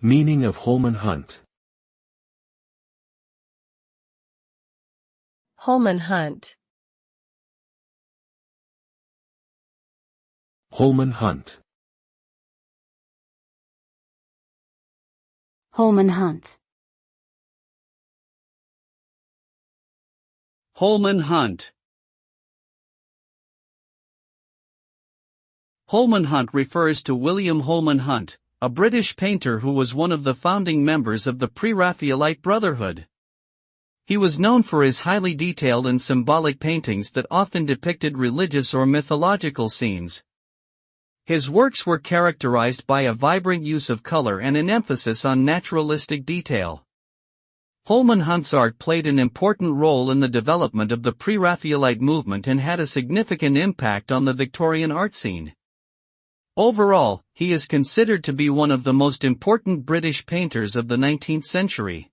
Meaning of Holman Hunt. Holman Hunt. Holman Hunt. Holman Hunt. Holman Hunt. Holman Hunt refers to William Holman Hunt, a British painter who was one of the founding members of the Pre-Raphaelite Brotherhood. He was known for his highly detailed and symbolic paintings that often depicted religious or mythological scenes. His works were characterized by a vibrant use of color and an emphasis on naturalistic detail. Holman Hunt's art played an important role in the development of the Pre-Raphaelite movement and had a significant impact on the Victorian art scene. Overall, he is considered to be one of the most important British painters of the 19th century.